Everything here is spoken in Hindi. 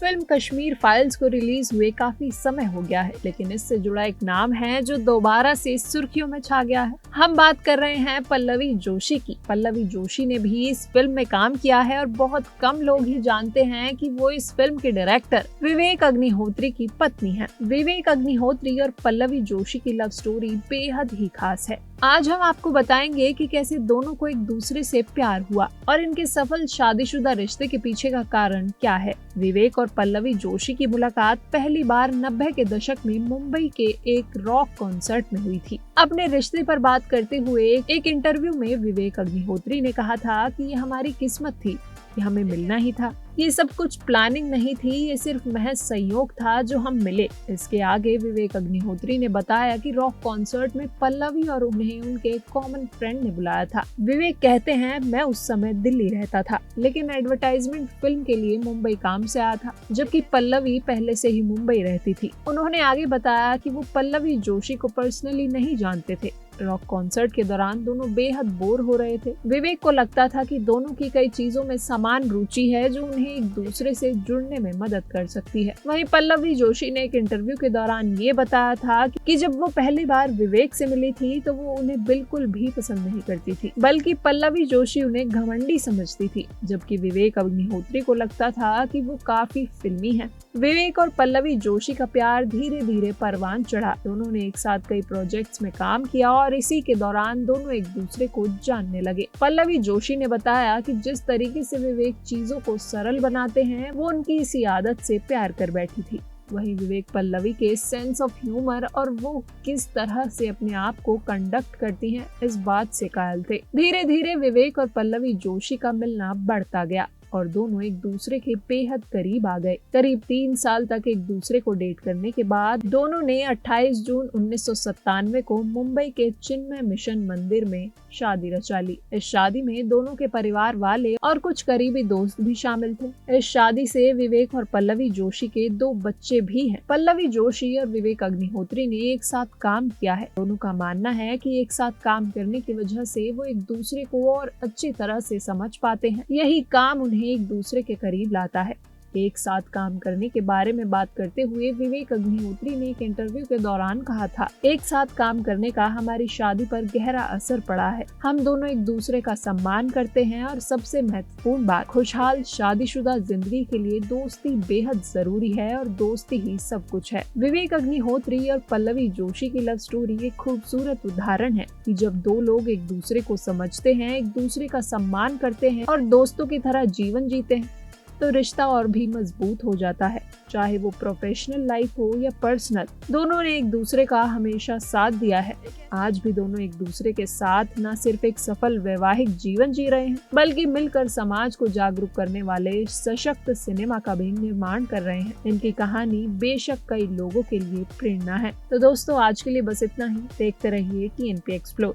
फिल्म कश्मीर फाइल्स को रिलीज हुए काफी समय हो गया है, लेकिन इससे जुड़ा एक नाम है जो दोबारा से सुर्खियों में छा गया है। हम बात कर रहे हैं पल्लवी जोशी की। पल्लवी जोशी ने भी इस फिल्म में काम किया है और बहुत कम लोग ही जानते हैं कि वो इस फिल्म के डायरेक्टर विवेक अग्निहोत्री की पत्नी है। विवेक अग्निहोत्री और पल्लवी जोशी की लव स्टोरी बेहद ही खास है। आज हम आपको बताएंगे कि कैसे दोनों को एक दूसरे से प्यार हुआ और इनके सफल शादीशुदा रिश्ते के पीछे का कारण क्या है। विवेक और पल्लवी जोशी की मुलाकात पहली बार 90 के दशक में मुंबई के एक रॉक कॉन्सर्ट में हुई थी। अपने रिश्ते पर बात करते हुए एक इंटरव्यू में विवेक अग्निहोत्री ने कहा था कि ये हमारी किस्मत थी कि हमें मिलना ही था। ये सब कुछ प्लानिंग नहीं थी, ये सिर्फ महज संयोग था जो हम मिले। इसके आगे विवेक अग्निहोत्री ने बताया कि रॉक कॉन्सर्ट में पल्लवी और उन्हें उनके कॉमन फ्रेंड ने बुलाया था। विवेक कहते हैं, मैं उस समय दिल्ली रहता था, लेकिन एडवर्टाइजमेंट फिल्म के लिए मुंबई काम से आया था, जबकि पल्लवी पहले से ही मुंबई रहती थी। उन्होंने आगे बताया कि वो पल्लवी जोशी को पर्सनली नहीं जानते थे। रॉक कॉन्सर्ट के दौरान दोनों बेहद बोर हो रहे थे। विवेक को लगता था कि दोनों की कई चीजों में समान रुचि है जो उन्हें एक दूसरे से जुड़ने में मदद कर सकती है। वहीं पल्लवी जोशी ने एक इंटरव्यू के दौरान ये बताया था कि जब वो पहली बार विवेक से मिली थी तो वो उन्हें बिल्कुल भी पसंद नहीं करती थी, बल्कि पल्लवी जोशी उन्हें घमंडी समझती थी, जबकि विवेक अग्निहोत्री को लगता था कि वो काफी फिल्मी है। विवेक और पल्लवी जोशी का प्यार धीरे धीरे परवान चढ़ा। दोनों ने एक साथ कई प्रोजेक्ट्स में काम किया और इसी के दौरान दोनों एक दूसरे को जानने लगे। पल्लवी जोशी ने बताया कि जिस तरीके से विवेक चीजों को सरल बनाते हैं, वो उनकी इसी आदत से प्यार कर बैठी थी। वहीं विवेक पल्लवी के सेंस ऑफ ह्यूमर और वो किस तरह से अपने आप को कंडक्ट करती हैं, इस बात से कायल थे। धीरे धीरे विवेक और पल्लवी जोशी का मिलना बढ़ता गया और दोनों एक दूसरे के बेहद करीब आ गए। करीब 3 साल तक एक दूसरे को डेट करने के बाद दोनों ने 28 जून 1997 को मुंबई के चिन्मय मिशन मंदिर में शादी रचा ली। इस शादी में दोनों के परिवार वाले और कुछ करीबी दोस्त भी शामिल थे। इस शादी से विवेक और पल्लवी जोशी के 2 बच्चे भी हैं। पल्लवी जोशी और विवेक अग्निहोत्री ने एक साथ काम किया है। दोनों का मानना है कि एक साथ काम करने की वजह से वो एक दूसरे को और अच्छी तरह से समझ पाते हैं। यही काम उन्हें एक दूसरे के करीब लाता है। एक साथ काम करने के बारे में बात करते हुए विवेक अग्निहोत्री ने एक इंटरव्यू के दौरान कहा था, एक साथ काम करने का हमारी शादी पर गहरा असर पड़ा है। हम दोनों एक दूसरे का सम्मान करते हैं और सबसे महत्वपूर्ण बात, खुशहाल शादीशुदा जिंदगी के लिए दोस्ती बेहद जरूरी है और दोस्ती ही सब कुछ है। विवेक अग्निहोत्री और पल्लवी जोशी की लव स्टोरी एक खूबसूरत उदाहरण है कि जब 2 लोग एक दूसरे को समझते हैं, एक दूसरे का सम्मान करते हैं और दोस्तों की तरह जीवन जीते हैं, तो रिश्ता और भी मजबूत हो जाता है। चाहे वो प्रोफेशनल लाइफ हो या पर्सनल, दोनों ने एक दूसरे का हमेशा साथ दिया है। आज भी दोनों एक दूसरे के साथ न सिर्फ एक सफल वैवाहिक जीवन जी रहे हैं, बल्कि मिलकर समाज को जागरूक करने वाले सशक्त सिनेमा का भी निर्माण कर रहे हैं। इनकी कहानी बेशक कई लोगों के लिए प्रेरणा है। तो दोस्तों, आज के लिए बस इतना ही। देखते रहिए TNP एक्सप्लोर।